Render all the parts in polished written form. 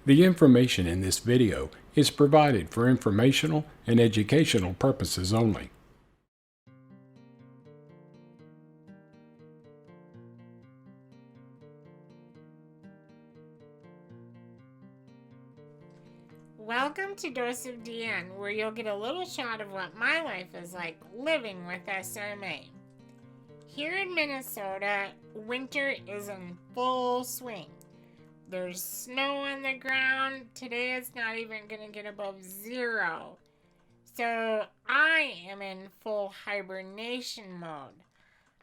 The information in this video is provided for informational and educational purposes only. Welcome to Dose of DN, where you'll get a little shot of what my life is like living with SMA. Here in Minnesota, winter is in full swing. There's snow on the ground. Today it's not even going to get above 0. So I am in full hibernation mode.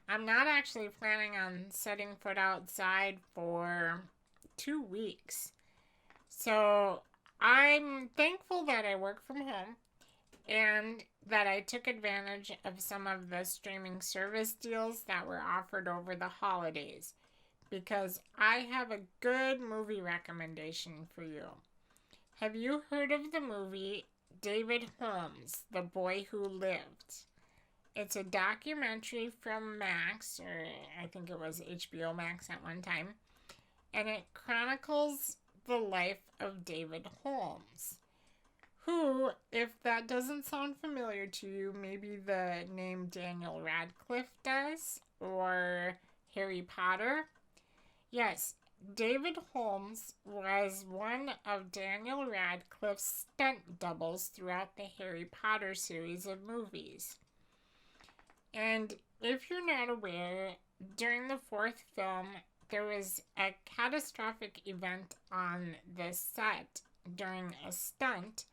I'm not actually planning on setting foot outside for 2 weeks. So I'm thankful that I work from home and that I took advantage of some of the streaming service deals that were offered over the holidays, because I have a good movie recommendation for you. Have you heard of the movie David Holmes, The Boy Who Lived? It's a documentary from Max, or I think it was HBO Max at one time, and it chronicles the life of David Holmes, who, if that doesn't sound familiar to you, maybe the name Daniel Radcliff does, or Harry Potter. Yes, David Holmes was one of Daniel Radcliff's stunt doubles throughout the Harry Potter series of movies. And if you're not aware, during the 4th film, there was a catastrophic event on the set during a stunt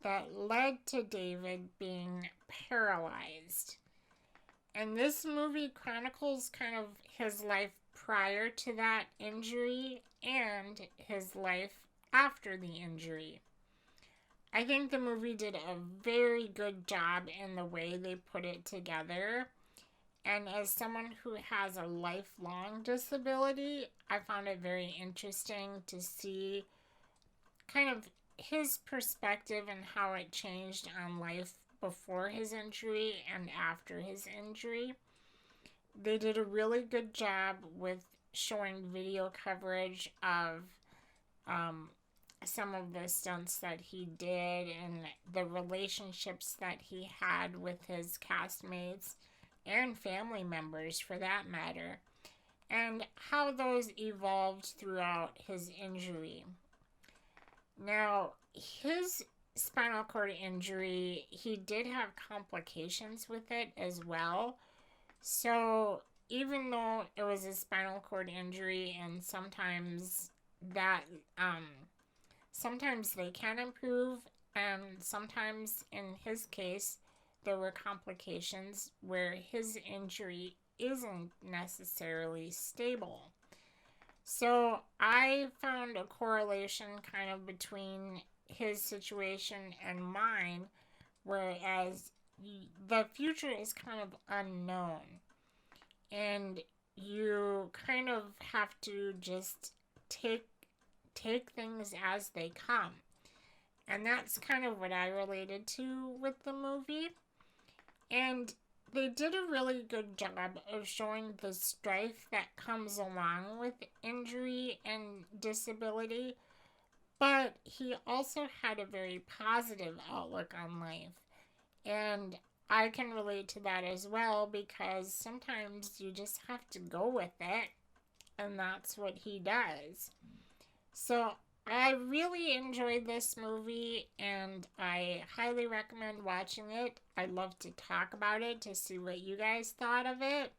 that led to David being paralyzed. And this movie chronicles kind of his life prior to that injury and his life after the injury. I think the movie did a very good job in the way they put it together. And as someone who has a lifelong disability, I found it very interesting to see kind of his perspective and how it changed on life before his injury and after his injury. They did a really good job with showing video coverage of some of the stunts that he did and the relationships that he had with his castmates and family members, for that matter, and how those evolved throughout his injury. Now, his spinal cord injury, he did have complications with it as well. So even though it was a spinal cord injury, and sometimes they can improve, and sometimes in his case there were complications where his injury isn't necessarily stable. So I found a correlation kind of between his situation and mine, whereas the future is kind of unknown. And you kind of have to just take things as they come. And that's kind of what I related to with the movie. And they did a really good job of showing the strife that comes along with injury and disability, but he also had a very positive outlook on life. And I can relate to that as well, because sometimes you just have to go with it, and that's what he does. So I really enjoyed this movie, and I highly recommend watching it. I'd love to talk about it to see what you guys thought of it.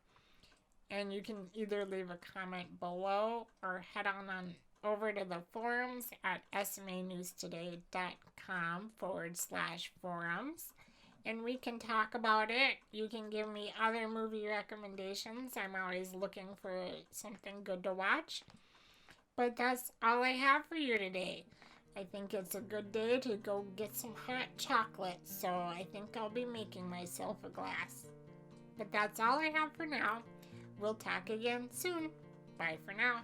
And you can either leave a comment below or head on over to the forums at smanewstoday.com/forums. And we can talk about it. You can give me other movie recommendations. I'm always looking for something good to watch. But that's all I have for you today. I think it's a good day to go get some hot chocolate, so I think I'll be making myself a glass. But that's all I have for now. We'll talk again soon. Bye for now.